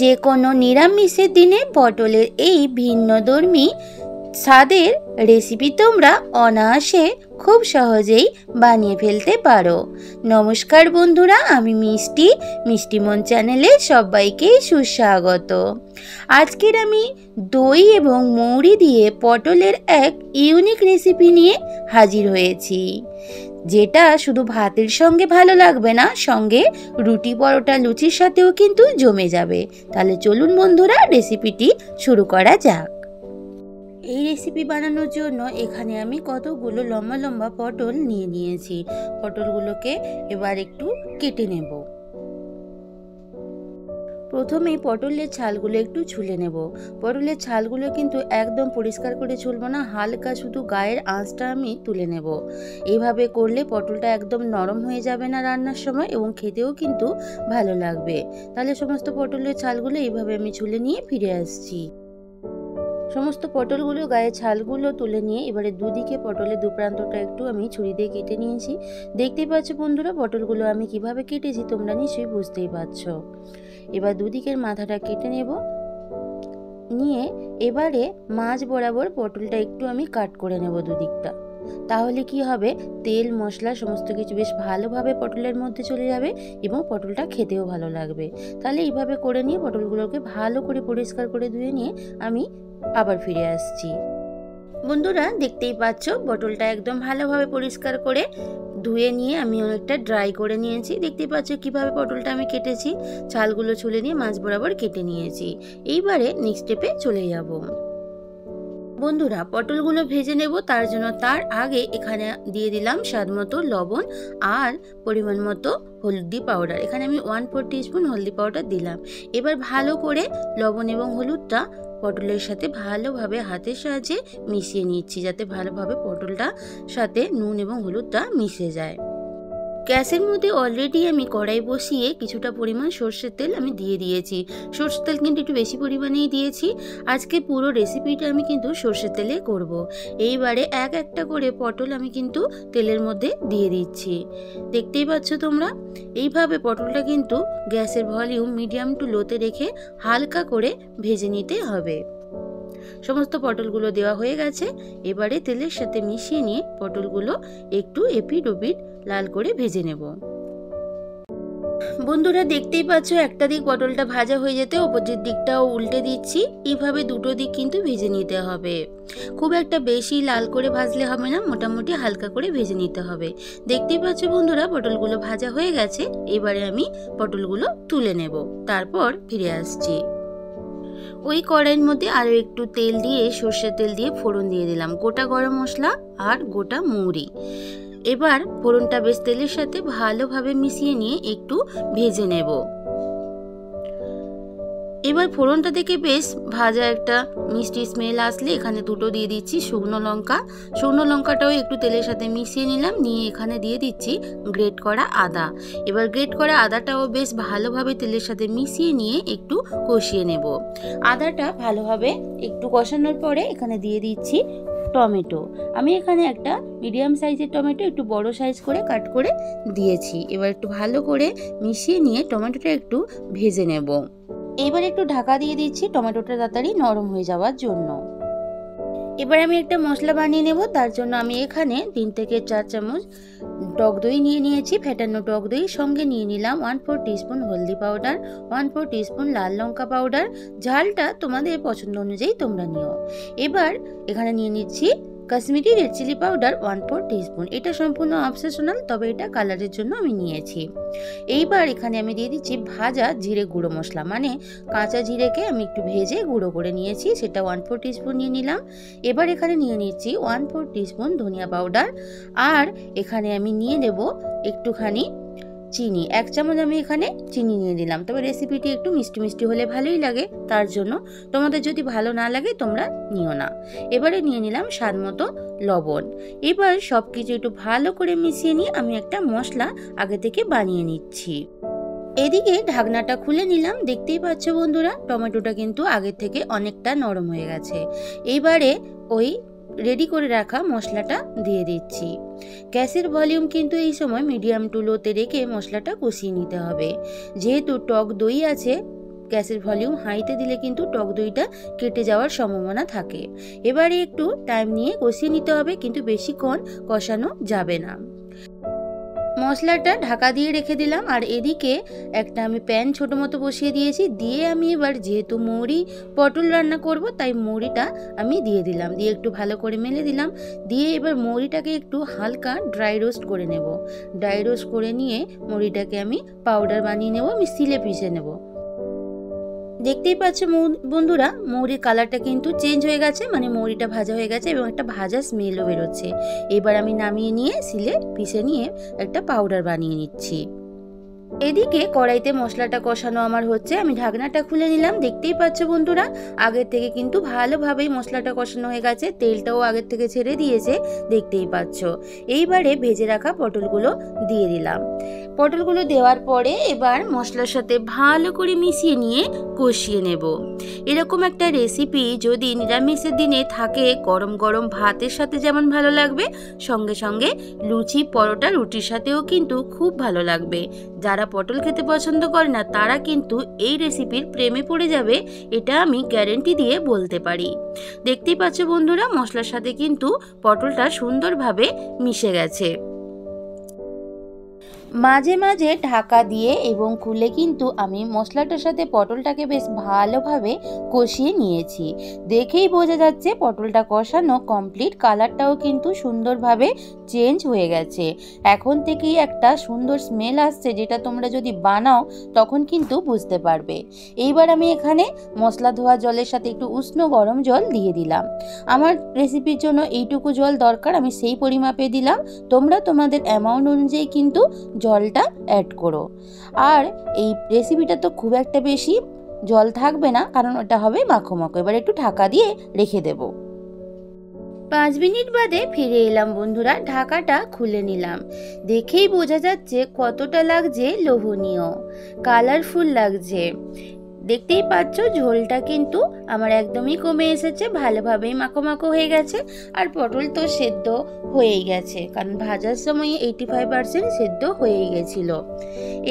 যে কোনো নিরামিষের দিনে পটলের এই ভিন্নধর্মী স্বাদের রেসিপি তোমরা অনায়াসে খুব সহজেই বানিয়ে ফেলতে পারো। নমস্কার বন্ধুরা, আমি মিষ্টিমন চ্যানেলে সবাইকে সুস্বাগত। আজকের আমি দই এবং মৌরি দিয়ে পটলের এক ইউনিক রেসিপি নিয়ে হাজির হয়েছি, যেটা শুধু ভাতের সঙ্গে ভালো লাগবে না, সঙ্গে রুটি পরোটা লুচির সাথেও কিন্তু জমে যাবে। তাহলে চলুন বন্ধুরা, রেসিপিটি শুরু করা যাক। এই রেসিপি বানানোর জন্য এখানে আমি কতগুলো লম্বা লম্বা পটল নিয়ে নিয়েছি। পটলগুলোকে এবার একটু কেটে নেব। প্রথমে পটলের ছালগুলো একটু ছুলে নেব। পটলের ছালগুলো কিন্তু একদম পরিষ্কার করে ছুলবো না, হালকা শুধু গায়ের আঁচটা আমি তুলে নেব। এইভাবে করলে পটলটা একদম নরম হয়ে যাবে না রান্নার সময়, এবং খেতেও কিন্তু ভালো লাগবে। তাহলে সমস্ত পটলের ছালগুলো এইভাবে আমি ছুলে নিয়ে ফিরে আসছি। সমস্ত পটলগুলো গায়ে ছালগুলো তুলে নিয়ে এবারে দুদিকে পটলের দুপ্রান্তটা একটু আমি ছুরি দিয়ে কেটে নিয়েছি। দেখতেই পাচ্ছ বন্ধুরা, পটলগুলো আমি কিভাবে কেটেছি তোমরা নিশ্চয়ই বুঝতেই পারছো। এবার দুদিকের মাথাটা কেটে নেব, নিয়ে এবারে মাঝ বরাবর পটলটা একটু আমি কাট করে নেব দুদিকটা। তাহলে কি হবে, তেল মশলা সমস্ত কিছু বেশ ভালোভাবে পটলের মধ্যে চলে যাবে এবং পটলটা খেতেও ভালো লাগবে। তাহলে এইভাবে করে নিয়ে পটলগুলোকে ভালো করে পরিষ্কার করে ধুয়ে নিয়ে আমি আবার ফিরে আসছি। বন্ধুরা দেখতেই পাচ্ছ, পটলটা একদম ভালোভাবে পরিষ্কার করে ধুয়ে নিয়ে আমি অনেকটা ড্রাই করে নিয়েছি। দেখতেই পাচ্ছ কিভাবে পটলটা আমি কেটেছি, ছালগুলো ছুলে নিয়ে মাঝ বরাবর কেটে নিয়েছি। এইবারে নেক্সট স্টেপে চলে যাব। বন্ধুরা পটলগুলো ভেজে নেব, তার জন্য তার আগে এখানে দিয়ে দিলাম স্বাদ মতো লবণ আর পরিমাণ মতো হলদি পাউডার। এখানে আমি 1/4 টিস্পুন হলদি পাউডার দিলাম। এবার ভালো করে লবণ এবং হলুদটা পটলের সাথে ভালোভাবে হাতের সাহায্যে মিশিয়ে নিচ্ছি, যাতে ভালোভাবে পটলটার সাথে নুন এবং হলুদটা মিশে যায়। গ্যাসের মধ্যে অলরেডি আমি কড়াই বসিয়ে কিছুটা পরিমাণ সর্ষের তেল আমি দিয়ে দিয়েছি। সর্ষের তেল কিন্তু একটু বেশি পরিমাণেই দিয়েছি। আজকে পুরো রেসিপিটা আমি কিন্তু সর্ষের তেলে করব। এইবারে এক একটা করে পটল আমি কিন্তু তেলের মধ্যে দিয়ে দিচ্ছি। দেখতেই পাচ্ছ তোমরা, এইভাবে পটলটা কিন্তু গ্যাসের ভলিউম মিডিয়াম টু লোতে রেখে হালকা করে ভেজে নিতে হবে। সমস্ত পটলগুলো দেওয়া হয়ে গেছে। এবারে তেলের সাথে মিশিয়ে নিয়ে পটলগুলো একটু এপিট ওপিট লাল করে ভেজে নেব। বন্ধুরা দেখতেই পাচ্ছ, একটা দিক পটলটা ভাজা হয়ে যেতে অপোজিট দিকটাও উল্টে দিচ্ছি। এইভাবে দুটো দিক কিন্তু ভেজে নিতে হবে। খুব একটা বেশি লাল করে ভাজলে হবে না, মোটামুটি হালকা করে ভেজে নিতে হবে। দেখতেই পাচ্ছ বন্ধুরা, পটলগুলো ভাজা হয়ে গেছে। এবারে আমি পটলগুলো তুলে নেব, তারপর ফিরে আসছি। ওই কড়াইয়ের মধ্যে আরও একটু তেল দিয়ে, সর্ষের তেল দিয়ে ফোড়ন দিয়ে দিলাম গোটা গরম মশলা আর গোটা মৌরি। এবার ফোড়নটা বেশ তেলের সাথে ভালোভাবে মিশিয়ে নিয়ে একটু ভেজে নেব। এবার ফোড়নটা থেকে বেশ ভাজা একটা মিষ্টি স্মেল আসলে এখানে দুটো দিয়ে দিচ্ছি শুকনো লঙ্কা। শুকনো লঙ্কাটাও একটু তেলের সাথে মিশিয়ে নিলাম, নিয়ে এখানে দিয়ে দিচ্ছি গ্রেট করা আদা। এবার গ্রেট করা আদাটাও বেশ ভালোভাবে তেলের সাথে মিশিয়ে নিয়ে একটু কষিয়ে নেব। আদাটা ভালোভাবে একটু কষানোর পরে এখানে দিয়ে দিচ্ছি টমেটো। আমি এখানে একটা মিডিয়াম সাইজের টমেটো একটু বড় সাইজ করে কাট করে দিয়েছি। এবার একটু ভালো করে মিশিয়ে নিয়ে টমেটোটা একটু ভেজে নেব। এবার একটু ঢাকা দিয়ে দিচ্ছি টমেটোটা তাড়াতাড়ি নরম হয়ে যাওয়ার জন্য। এবার আমি একটা মশলা বানিয়ে নেব। তার জন্য আমি এখানে 3 থেকে 4 চামচ টক দই নিয়ে নিয়েছি। ফেটানো টক দই সঙ্গে নিয়ে নিলাম 1/4 টিস্পুন হলদি পাউডার, 1/4 টিস্পুন লাল লঙ্কা পাউডার। ঝালটা তোমাদের পছন্দ অনুযায়ী তোমরা নিও। এবার এখানে নিয়ে নিচ্ছি Kashmiri red chili powder 1/4 teaspoon. এটা সম্পূর্ণ অপশনাল, তবে এটা কালারের জন্য আমি নিয়েছি। এইবার এখানে আমি দিয়ে দিচ্ছি ভাজা জিরে গুঁড়ো মশলা, মানে কাঁচা জিরেকে আমি একটু ভেজে গুঁড়ো করে নিয়েছি, সেটা 1/4 টিস্পুন নিয়ে নিলাম। এবার এখানে নিয়ে নিচ্ছি 1/4 টিস্পুন ধনিয়া পাউডার, আর এখানে আমি নিয়ে নেব একটুখানি চিনি। 1 চামচ আমি এখানে চিনি নিয়ে দিলাম। তবে রেসিপিটি একটু মিষ্টি মিষ্টি হলে ভালোই লাগে, তার জন্য তোমাদের যদি ভালো না লাগে তোমরা নিও না। এবারে নিয়ে নিলাম স্বাদ মতো লবণ। এবার সব কিছু একটু ভালো করে মিশিয়ে নিয়ে আমি একটা মশলা আগে থেকে বানিয়ে নিচ্ছি। এদিকে ঢাকনাটা খুলে নিলাম। দেখতেই পাচ্ছ বন্ধুরা, টমেটোটা কিন্তু আগের থেকে অনেকটা নরম হয়ে গেছে। এইবারে ওই রেডি করে রাখা মশলাটা দিয়ে দিচ্ছি। গ্যাসের ভলিউম কিন্তু এই সময় মিডিয়াম টু লোতে রেখে মশলাটা কষিয়ে নিতে হবে। যেহেতু টক দই আছে গ্যাসের ভলিউম হাইতে দিলে কিন্তু টক দইটা কেটে যাওয়ার সম্ভাবনা থাকে। এবারে একটু টাইম নিয়ে কষিয়ে নিতে হবে, কিন্তু বেশিক্ষণ কষানো যাবে না। মশলাটা ঢাকা দিয়ে রেখে দিলাম। আর এদিকে একটা আমি প্যান ছোটো মতো বসিয়ে দিয়েছি। দিয়ে আমি এবার যেহেতু মৌরি পটল রান্না করব, তাই মৌরিটা আমি দিয়ে দিলাম। দিয়ে একটু ভালো করে মেলে দিলাম। দিয়ে এবার মৌরিটাকে একটু হালকা ড্রাই রোস্ট করে নেব। ড্রাই রোস্ট করে নিয়ে মৌরিটাকে আমি পাউডার বানিয়ে নেব, আমি সিলে পিষে নেব। দেখতেই পাচ্ছ বন্ধুরা, মৌরির কালারটা কিন্তু চেঞ্জ হয়ে গেছে, মানে মৌরিটা ভাজা হয়ে গেছে এবং একটা ভাজা স্মেলও বেরোচ্ছে। এবার আমি নামিয়ে নিয়ে সিলে পিষে নিয়ে একটা পাউডার বানিয়ে নিচ্ছি। এদিকে কড়াইতে মশলাটা কষানো আমার হচ্ছে। আমি ঢাকনাটা খুলে নিলাম। দেখতেই পাচ্ছ বন্ধুরা, আগের থেকে কিন্তু ভালোভাবেই মশলাটা কষানো হয়ে গেছে, তেলটাও আগের থেকে ছেড়ে দিয়েছে, দেখতেই পাচ্ছ। এইবারে ভেজে রাখা পটলগুলো দিয়ে দিলাম। পটলগুলো দেওয়ার পরে এবার মশলার সাথে ভালো করে মিশিয়ে নিয়ে কষিয়ে নেব। এরকম একটা রেসিপি যদি নিরামিষের দিনে থাকে, গরম গরম ভাতের সাথে যেমন ভালো লাগবে, সঙ্গে সঙ্গে লুচি পরোটা রুটির সাথেও কিন্তু খুব ভালো লাগবে। যারা পটল খেতে পছন্দ করে না তারা কিন্তু এই রেসিপির প্রেমে পড়ে যাবে, এটা আমি গ্যারেন্টি দিয়ে বলতে পারি। দেখতেই পাচ্ছ বন্ধুরা, মশলার সাথে কিন্তু পটলটা সুন্দরভাবে মিশে গেছে। মাঝে মাঝে ঢাকা দিয়ে এবং খুলে কিন্তু আমি মশলাটার সাথে পটলটাকে বেশ ভালোভাবে কষিয়ে নিয়েছি। দেখেই বোঝা যাচ্ছে পটলটা কষানো কমপ্লিট। কালারটাও কিন্তু সুন্দরভাবে চেঞ্জ হয়ে গেছে। এখন থেকেই একটা সুন্দর স্মেল আসছে, যেটা তোমরা যদি বানাও তখন কিন্তু বুঝতে পারবে। এইবার আমি এখানে মশলা ধোয়া জলের সাথে একটু উষ্ণ গরম জল দিয়ে দিলাম। আমার রেসিপির জন্য এইটুকু জল দরকার, আমি সেই পরিমাপে দিলাম। তোমরা তোমাদের অ্যামাউন্ট অনুযায়ী কিন্তু জলটা অ্যাড করো। আর এই রেসিপিটা তো খুব একটা বেশি জল থাকবে না, কারণ ওটা হবে মাখো মাখো। এবার একটু ঢাকা দিয়ে রেখে দেব। 5 মিনিট বাদে ফিরে এলাম বন্ধুরা। ঢাকাটা খুলে নিলাম। দেখেই বোঝা যাচ্ছে কতটা লাগছে লোভনীয়, কালারফুল লাগছে। দেখতেই পাচ্ছ ঝোলটা কিন্তু আমার একদমই কমে এসেছে, ভালোভাবেই মাখো মাখো হয়ে গেছে। আর পটল তো সেদ্ধ হয়েই গেছে, কারণ ভাজার সময় 85% সেদ্ধ হয়েই গেছিল।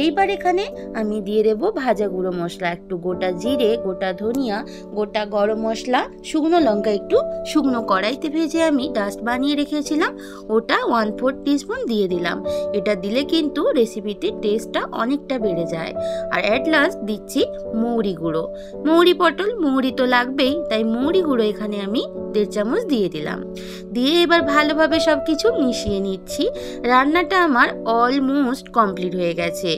এইবার এখানে আমি দিয়ে দেবো ভাজা গুঁড়ো মশলা, একটু গোটা জিরে, গোটা ধনিয়া, গোটা গরম মশলা, শুকনো লঙ্কা একটু শুকনো কড়াইতে ভেজে আমি ডাস্ট বানিয়ে রেখেছিলাম, ওটা 1/4 টিস্পুন দিয়ে দিলাম। এটা দিলে কিন্তু রেসিপিতে টেস্টটা অনেকটা বেড়ে যায়। আর অ্যাট লাস্ট দিচ্ছি মৌরি গুঁড়ো। মৌরি পটল, মৌরি তো লাগবেই, তাই মৌরি গুঁড়ো এখানে আমি 1.5 চামচ দিয়ে দিলাম। দিয়ে এবার ভালোভাবে সব কিছু মিশিয়ে নিচ্ছি। রান্নাটা আমার অলমোস্ট কমপ্লিট হয়ে গেছে।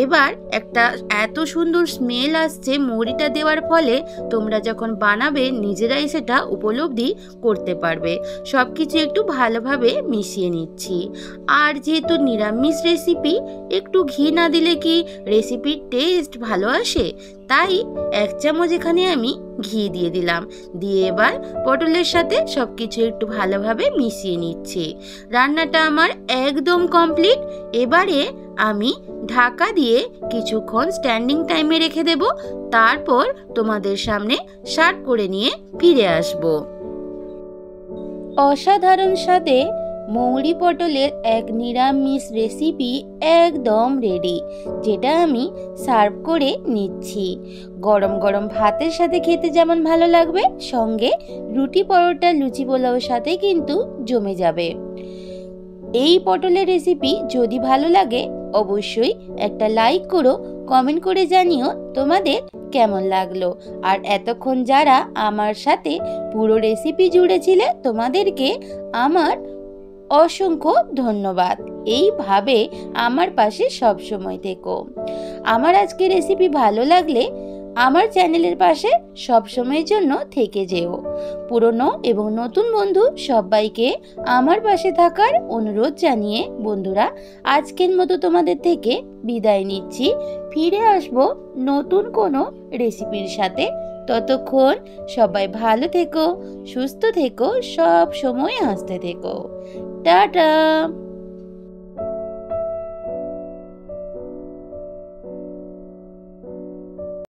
এবার একটা এত সুন্দর স্মেল আসছে মৌরিটা দেওয়ার ফলে, তোমরা যখন বানাবে নিজেরাই সেটা উপলব্ধি করতে পারবে। সব কিছু একটু ভালোভাবে মিশিয়ে নিচ্ছি। আর যেহেতু নিরামিষ রেসিপি, একটু ঘি না দিলে কি রেসিপির টেস্ট ভালো আসে? তাই 1 চামচ এখানে আমি ঘি দিয়ে দিলাম। দিয়ে এবার পটলের সাথে সবকিছু একটু ভালোভাবে মিশিয়ে নিচ্ছি। রান্নাটা আমার একদম কমপ্লিট। এবারে আমি ঢাকা দিয়ে কিছুক্ষণ স্ট্যান্ডিং টাইমে রেখে দেব। তারপর তোমাদের সামনে সার্ভ করে নিয়ে ফিরে আসব। অসাধারণ স্বাদে মৌরি পটলের এক নিরামিষ রেসিপি একদম রেডি, যেটা আমি সার্ভ করে নিচ্ছি। গরম গরম ভাতের সাথে খেতে যেমন ভালো লাগবে, সঙ্গে রুটি পরোটা লুচি পোলাওর সাথে কিন্তু জমে যাবে। এই পটলের রেসিপি যদি ভালো লাগে অবশ্যই একটা লাইক করো, কমেন্ট করে জানিও তোমাদের কেমন লাগলো। আর এতক্ষণ যারা আমার সাথে পুরো রেসিপি জুড়েছিলে তোমাদেরকে আমার অসংখ্য ধন্যবাদ। এইভাবে আমার পাশে সব সময় থেকো। আমার আজকের রেসিপি ভালো লাগলে আমার চ্যানেলের পাশে সব সময়ের জন্য থেকে যেও। পুরনো এবং নতুন বন্ধু সবাইকে আমার পাশে থাকার অনুরোধ জানিয়ে বন্ধুরা আজকের মতো তোমাদের থেকে বিদায় নিচ্ছি। ফিরে আসবো নতুন কোনো রেসিপির সাথে। ততক্ষণ সবাই ভালো থেকো, সুস্থ থেকো, সব সময় হাসতে থেকো। টাটা।